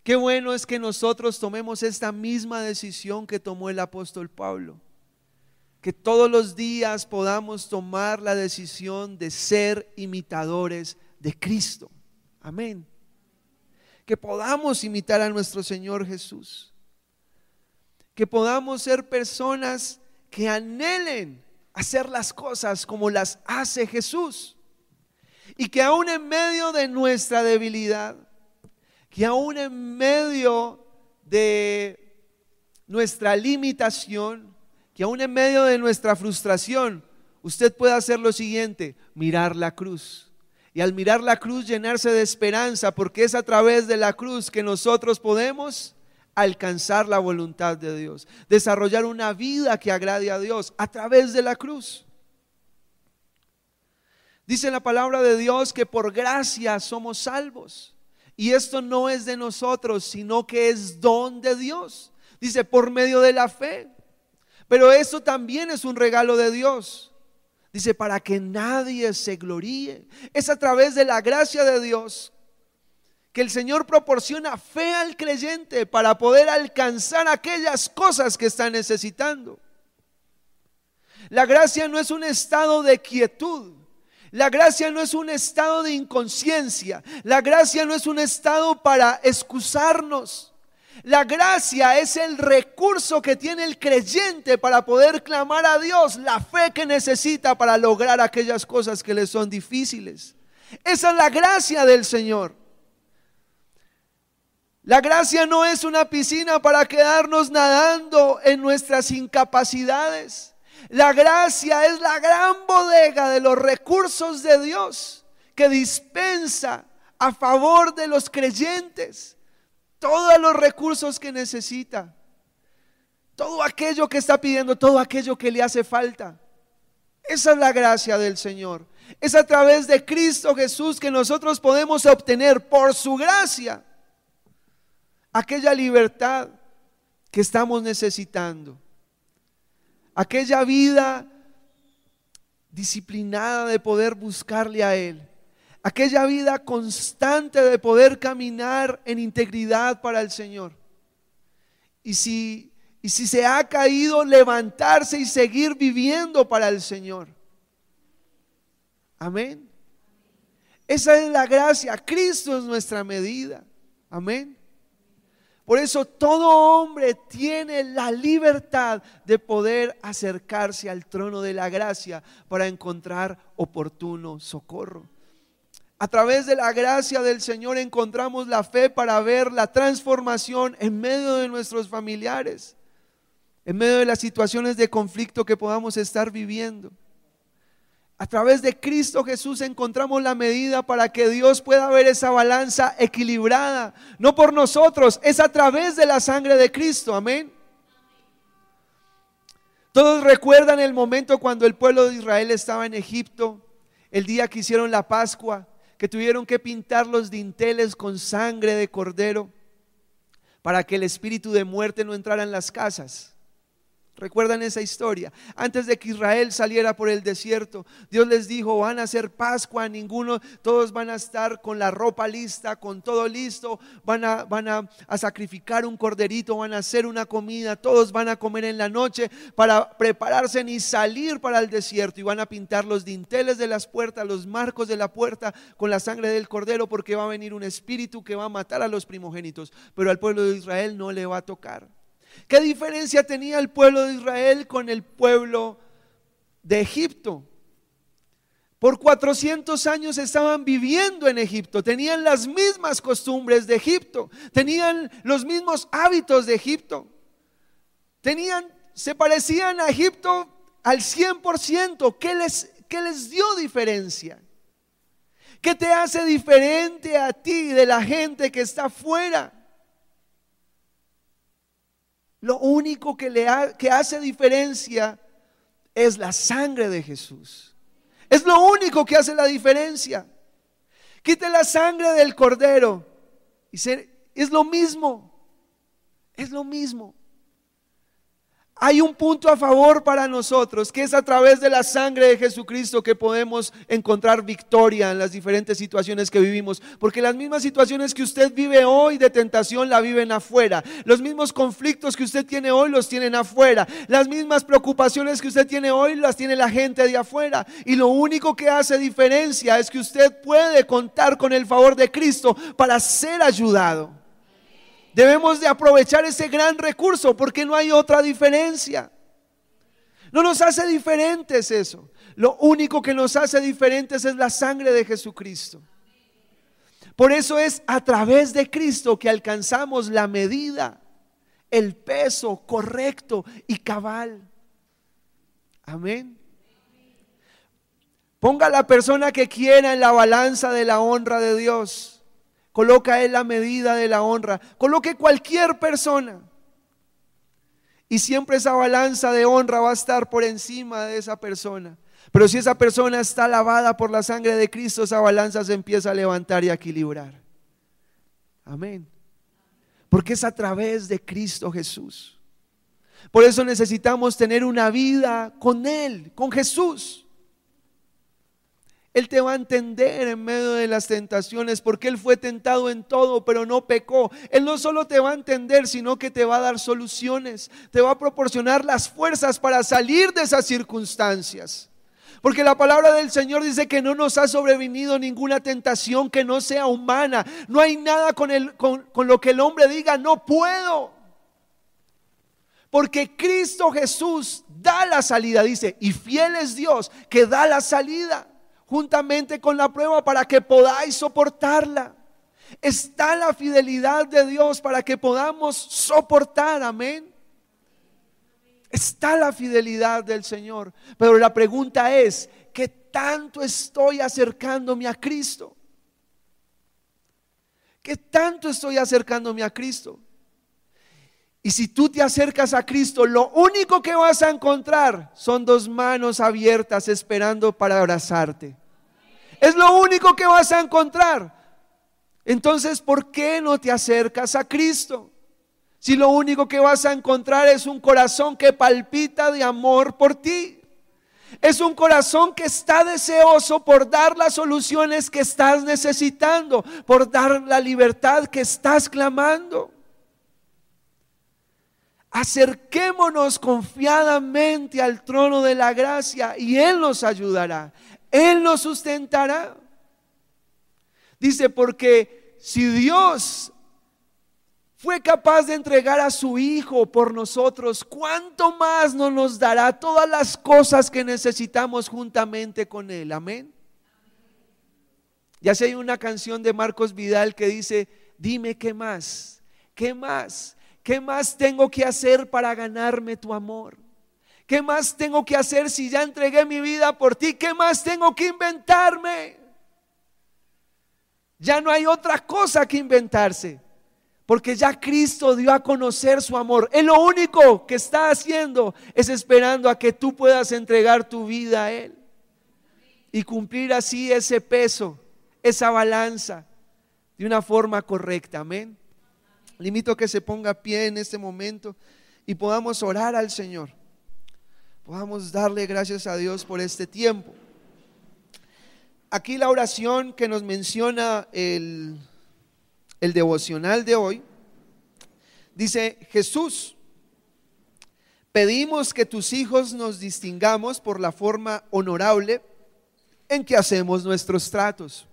Qué bueno es que nosotros tomemos esta misma decisión que tomó el apóstol Pablo. Que todos los días podamos tomar la decisión de ser imitadores de Cristo. Amén. Que podamos imitar a nuestro Señor Jesús. Que podamos ser personas que anhelen hacer las cosas como las hace Jesús. Y que aún en medio de nuestra debilidad, que aún en medio de nuestra limitación, que aún en medio de nuestra frustración, usted pueda hacer lo siguiente: mirar la cruz. Y al mirar la cruz llenarse de esperanza, porque es a través de la cruz que nosotros podemos alcanzar la voluntad de Dios, desarrollar una vida que agrade a Dios a través de la cruz. Dice la palabra de Dios que por gracia somos salvos. Y esto no es de nosotros, sino que es don de Dios. Dice, por medio de la fe. Pero eso también es un regalo de Dios. Dice, para que nadie se gloríe. Es a través de la gracia de Dios que el Señor proporciona fe al creyente para poder alcanzar aquellas cosas que está necesitando. La gracia no es un estado de quietud. La gracia no es un estado de inconsciencia. La gracia no es un estado para excusarnos. La gracia es el recurso que tiene el creyente para poder clamar a Dios la fe que necesita para lograr aquellas cosas que le son difíciles. Esa es la gracia del Señor. La gracia no es una piscina para quedarnos nadando en nuestras incapacidades. La gracia es la gran bodega de los recursos de Dios que dispensa a favor de los creyentes todos los recursos que necesita, todo aquello que está pidiendo, todo aquello que le hace falta. Esa es la gracia del Señor. Es a través de Cristo Jesús que nosotros podemos obtener por su gracia aquella libertad que estamos necesitando. Aquella vida disciplinada de poder buscarle a Él. Aquella vida constante de poder caminar en integridad para el Señor. Y si se ha caído, levantarse y seguir viviendo para el Señor. Amén. Esa es la gracia. Cristo es nuestra medida. Amén. Por eso todo hombre tiene la libertad de poder acercarse al trono de la gracia para encontrar oportuno socorro. A través de la gracia del Señor encontramos la fe para ver la transformación en medio de nuestros familiares, en medio de las situaciones de conflicto que podamos estar viviendo. A través de Cristo Jesús encontramos la medida para que Dios pueda ver esa balanza equilibrada, no por nosotros, es a través de la sangre de Cristo, amén. Todos recuerdan el momento cuando el pueblo de Israel estaba en Egipto, el día que hicieron la Pascua, que tuvieron que pintar los dinteles con sangre de cordero para que el espíritu de muerte no entrara en las casas. ¿Recuerdan esa historia? Antes de que Israel saliera por el desierto, Dios les dijo, van a hacer Pascua, todos van a estar con la ropa lista, con todo listo, van a sacrificar un corderito, van a hacer una comida, todos van a comer en la noche para prepararse y salir para el desierto, y van a pintar los dinteles de las puertas, los marcos de la puerta con la sangre del cordero, porque va a venir un espíritu que va a matar a los primogénitos, pero al pueblo de Israel no le va a tocar. ¿Qué diferencia tenía el pueblo de Israel con el pueblo de Egipto? Por 400 años estaban viviendo en Egipto, tenían las mismas costumbres de Egipto, tenían los mismos hábitos de Egipto, se parecían a Egipto al 100%. ¿Qué les dio diferencia? ¿Qué te hace diferente a ti de la gente que está afuera? Lo único que hace diferencia es la sangre de Jesús. Es lo único que hace la diferencia. Quite la sangre del cordero y es lo mismo. Es lo mismo. hay un punto a favor para nosotros, que es a través de la sangre de Jesucristo que podemos encontrar victoria en las diferentes situaciones que vivimos. Porque las mismas situaciones que usted vive hoy de tentación la viven afuera. Los mismos conflictos que usted tiene hoy los tienen afuera. Las mismas preocupaciones que usted tiene hoy las tiene la gente de afuera. Y lo único que hace diferencia es que usted puede contar con el favor de Cristo para ser ayudado. Debemos de aprovechar ese gran recurso porque no hay otra diferencia. No nos hace diferentes eso. Lo único que nos hace diferentes es la sangre de Jesucristo. Por eso es a través de Cristo que alcanzamos la medida, el peso correcto y cabal. Amén. Ponga a la persona que quiera en la balanza de la honra de Dios. Coloca él la medida de la honra. Coloque cualquier persona. Y siempre esa balanza de honra va a estar por encima de esa persona. Pero si esa persona está lavada por la sangre de Cristo, esa balanza se empieza a levantar y a equilibrar. Amén. Porque es a través de Cristo Jesús. Por eso necesitamos tener una vida con Él, con Jesús. Él te va a entender en medio de las tentaciones, porque Él fue tentado en todo, pero no pecó. Él no solo te va a entender, sino que te va a dar soluciones, te va a proporcionar las fuerzas para salir de esas circunstancias. Porque la palabra del Señor dice que no nos ha sobrevenido ninguna tentación que no sea humana. No hay nada con lo que el hombre diga, no puedo. Porque Cristo Jesús da la salida, dice, y fiel es Dios que da la salida juntamente con la prueba para que podáis soportarla. Está la fidelidad de Dios para que podamos soportar, amén. Está la fidelidad del Señor. Pero la pregunta es, ¿qué tanto estoy acercándome a Cristo? ¿Qué tanto estoy acercándome a Cristo? Y si tú te acercas a Cristo, lo único que vas a encontrar son dos manos abiertas esperando para abrazarte. Es lo único que vas a encontrar. Entonces, ¿por qué no te acercas a Cristo? Si lo único que vas a encontrar es un corazón que palpita de amor por ti. Es un corazón que está deseoso por dar las soluciones que estás necesitando, por dar la libertad que estás clamando. Acerquémonos confiadamente al trono de la gracia y Él nos ayudará, Él nos sustentará. Dice, porque si Dios fue capaz de entregar a su Hijo por nosotros, ¿cuánto más no nos dará todas las cosas que necesitamos juntamente con Él? Amén. Ya sé, hay una canción de Marcos Vidal que dice, dime qué más, qué más. ¿Qué más tengo que hacer para ganarme tu amor? ¿Qué más tengo que hacer si ya entregué mi vida por ti? ¿Qué más tengo que inventarme? Ya no hay otra cosa que inventarse, porque ya Cristo dio a conocer su amor. Él lo único que está haciendo es esperando a que tú puedas entregar tu vida a Él y cumplir así ese peso, esa balanza de una forma correcta. Amén. Le invito a que se ponga a pie en este momento y podamos orar al Señor. Podamos darle gracias a Dios por este tiempo. Aquí la oración que nos menciona el devocional de hoy dice: Jesús, pedimos que tus hijos nos distingamos por la forma honorable en que hacemos nuestros tratos.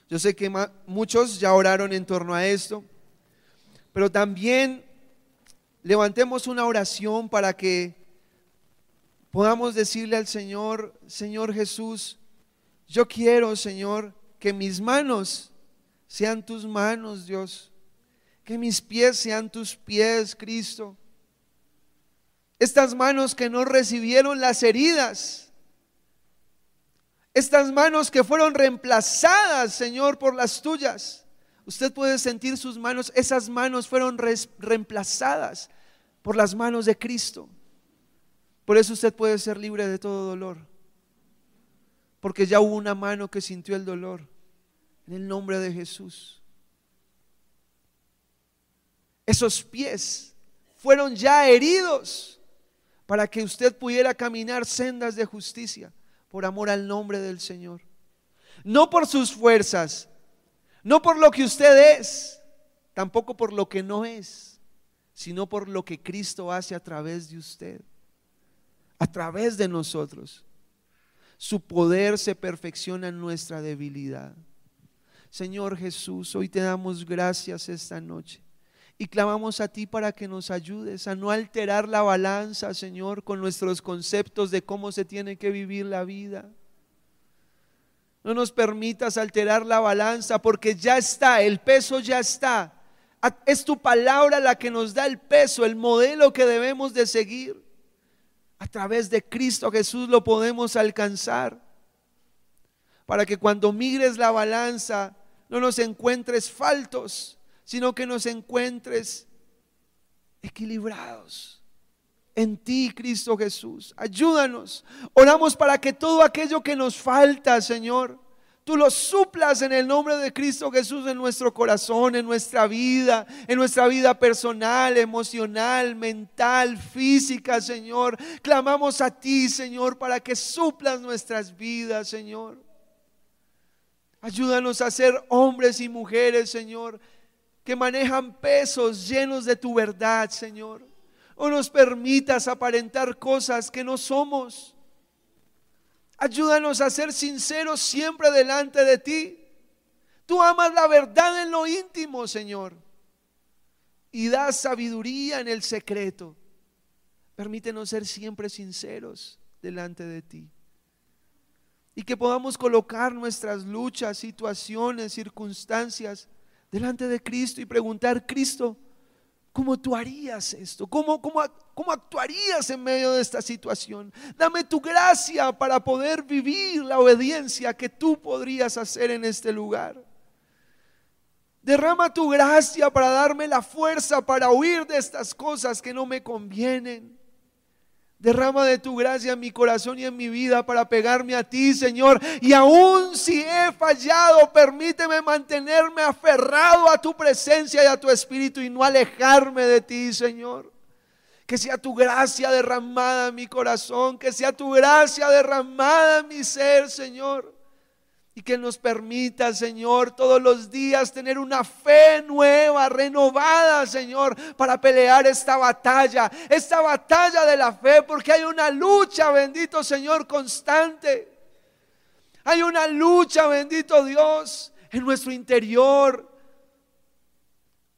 Yo sé que muchos ya oraron en torno a esto, pero también levantemos una oración para que podamos decirle al Señor: Señor Jesús, yo quiero, Señor, que mis manos sean tus manos, Dios, que mis pies sean tus pies, Cristo. Estas manos que no recibieron las heridas, estas manos que fueron reemplazadas, Señor, por las tuyas. Usted puede sentir sus manos, esas manos fueron reemplazadas por las manos de Cristo. Por eso usted puede ser libre de todo dolor, porque ya hubo una mano que sintió el dolor. En el nombre de Jesús. Esos pies fueron ya heridos para que usted pudiera caminar sendas de justicia por amor al nombre del Señor. No por sus fuerzas, no por lo que usted es, tampoco por lo que no es, sino por lo que Cristo hace a través de usted, a través de nosotros. Su poder se perfecciona en nuestra debilidad. Señor Jesús, hoy te damos gracias esta noche y clamamos a ti para que nos ayudes a no alterar la balanza, Señor, con nuestros conceptos de cómo se tiene que vivir la vida. No nos permitas alterar la balanza, porque ya está, el peso ya está. Es tu palabra la que nos da el peso, el modelo que debemos de seguir. A través de Cristo Jesús lo podemos alcanzar, para que cuando migres la balanza no nos encuentres faltos, sino que nos encuentres equilibrados en ti, Cristo Jesús. Ayúdanos. Oramos para que todo aquello que nos falta, Señor, tú lo suplas en el nombre de Cristo Jesús en nuestro corazón, en nuestra vida personal, emocional, mental, física, Señor. Clamamos a ti, Señor, para que suplas nuestras vidas, Señor. Ayúdanos a ser hombres y mujeres, Señor, que manejan pesos llenos de tu verdad, Señor. O nos permitas aparentar cosas que no somos. Ayúdanos a ser sinceros siempre delante de ti. Tú amas la verdad en lo íntimo, Señor, y das sabiduría en el secreto. Permítenos ser siempre sinceros delante de ti, y que podamos colocar nuestras luchas, situaciones, circunstancias delante de Cristo y preguntar: Cristo, ¿cómo tú harías esto? ¿Cómo actuarías en medio de esta situación? Dame tu gracia para poder vivir la obediencia que tú podrías hacer en este lugar. Derrama tu gracia para darme la fuerza para huir de estas cosas que no me convienen. Derrama de tu gracia en mi corazón y en mi vida para pegarme a ti, Señor. Y aun si he fallado, permíteme mantenerme aferrado a tu presencia y a tu espíritu y no alejarme de ti, Señor. Que sea tu gracia derramada en mi corazón, que sea tu gracia derramada en mi ser, Señor. Y que nos permita, Señor, todos los días tener una fe nueva, renovada, Señor, para pelear esta batalla de la fe, porque hay una lucha, bendito Señor, constante. Hay una lucha, bendito Dios, en nuestro interior,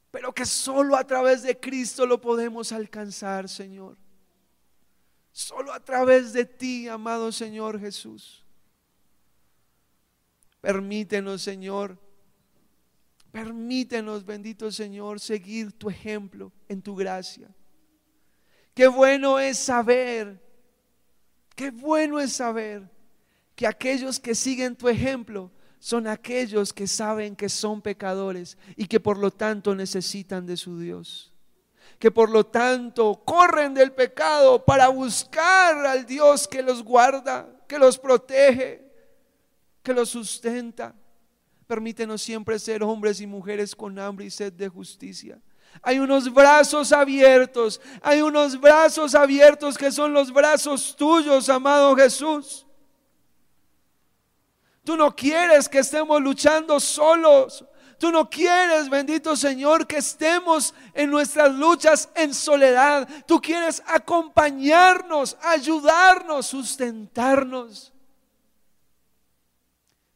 pero que solo a través de Cristo lo podemos alcanzar, Señor. Solo a través de ti, amado Señor Jesús. Permítenos, Señor, bendito Señor, seguir tu ejemplo en tu gracia. Qué bueno es saber que aquellos que siguen tu ejemplo son aquellos que saben que son pecadores y que por lo tanto necesitan de su Dios. Que por lo tanto corren del pecado para buscar al Dios que los guarda, que los protege, que los sustenta. Permítenos siempre ser hombres y mujeres con hambre y sed de justicia. Hay unos brazos abiertos que son los brazos tuyos, amado Jesús. Tú no quieres que estemos luchando solos. Tú no quieres, bendito Señor, que estemos en nuestras luchas en soledad. Tú quieres acompañarnos, ayudarnos, sustentarnos.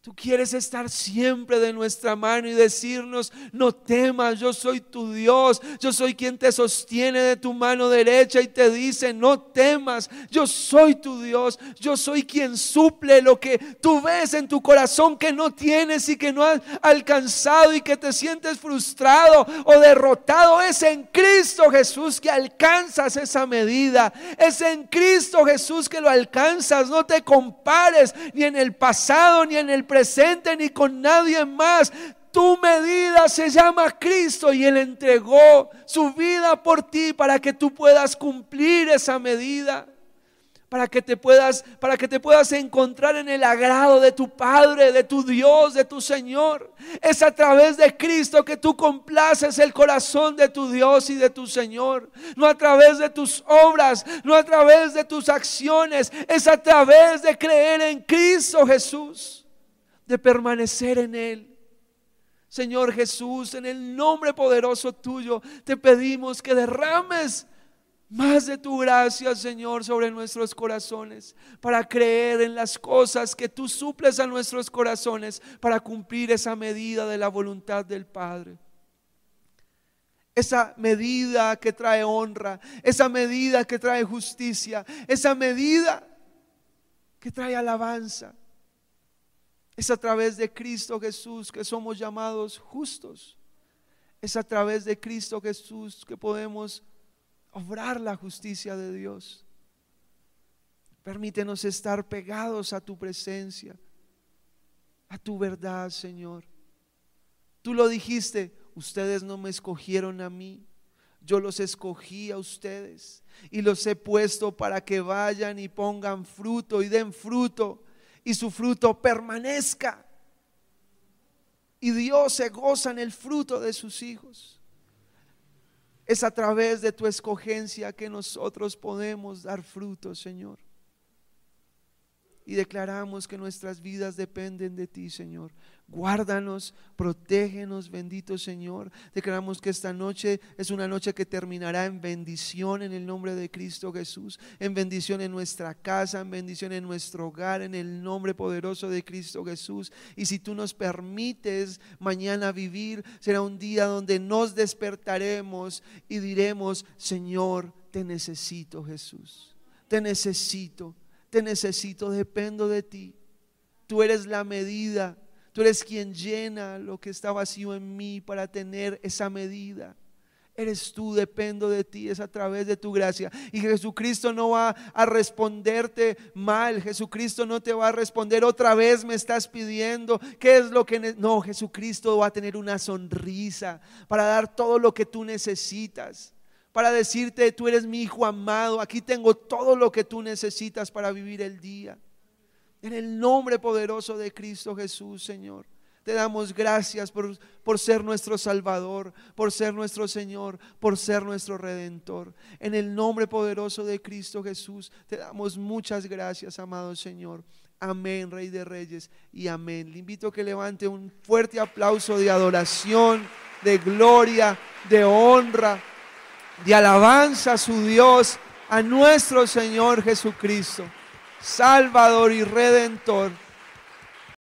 Tú quieres estar siempre de nuestra mano y decirnos: no temas, yo soy tu Dios, yo soy quien te sostiene de tu mano derecha y te dice: no temas, yo soy tu Dios, yo soy quien suple lo que tú ves en tu corazón que no tienes y que no has alcanzado y que te sientes frustrado o derrotado. Es en Cristo Jesús que alcanzas esa medida, es en Cristo Jesús que lo alcanzas. No te compares ni en el pasado ni en el presente ni con nadie más. Tu medida se llama Cristo y Él entregó su vida por ti para que tú puedas cumplir esa medida, para que te puedas encontrar en el agrado de tu Padre, de tu Dios, de tu Señor. Es a través de Cristo que tú complaces el corazón de tu Dios y de tu Señor. No a través de tus obras, no a través de tus acciones. Es a través de creer en Cristo Jesús, de permanecer en Él. Señor Jesús, en el nombre poderoso tuyo, te pedimos que derrames más de tu gracia, Señor, sobre nuestros corazones, para creer en las cosas que tú suples a nuestros corazones, para cumplir esa medida de la voluntad del Padre. Esa medida que trae honra, esa medida que trae justicia, esa medida que trae alabanza. Es a través de Cristo Jesús que somos llamados justos. Es a través de Cristo Jesús que podemos obrar la justicia de Dios. Permítenos estar pegados a tu presencia, a tu verdad, Señor. Tú lo dijiste, ustedes no me escogieron a mí, yo los escogí a ustedes y los he puesto para que vayan y pongan fruto y den fruto y su fruto permanezca. Y Dios se goza en el fruto de sus hijos. Es a través de tu escogencia que nosotros podemos dar fruto, Señor. Y declaramos que nuestras vidas dependen de ti, Señor. Guárdanos, protégenos, bendito Señor. Declaramos que esta noche es una noche que terminará en bendición en el nombre de Cristo Jesús, en bendición en nuestra casa, en bendición en nuestro hogar, en el nombre poderoso de Cristo Jesús. Y si tú nos permites mañana vivir, será un día donde nos despertaremos y diremos: Señor, te necesito, Jesús, te necesito, dependo de ti. Tú eres la medida. Tú eres quien llena lo que está vacío en mí para tener esa medida. Eres tú, dependo de ti, es a través de tu gracia. Y Jesucristo no va a responderte mal. Jesucristo no te va a responder: otra vez me estás pidiendo, ¿qué es lo que no? Jesucristo va a tener una sonrisa para dar todo lo que tú necesitas, para decirte: tú eres mi hijo amado, aquí tengo todo lo que tú necesitas para vivir el día. En el nombre poderoso de Cristo Jesús, Señor, te damos gracias por ser nuestro Salvador, por ser nuestro Señor, por ser nuestro Redentor. En el nombre poderoso de Cristo Jesús, te damos muchas gracias, amado Señor. Amén, Rey de Reyes, y amén. Le invito a que levante un fuerte aplauso de adoración, de gloria, de honra, de alabanza a su Dios, a nuestro Señor Jesucristo, Salvador y Redentor.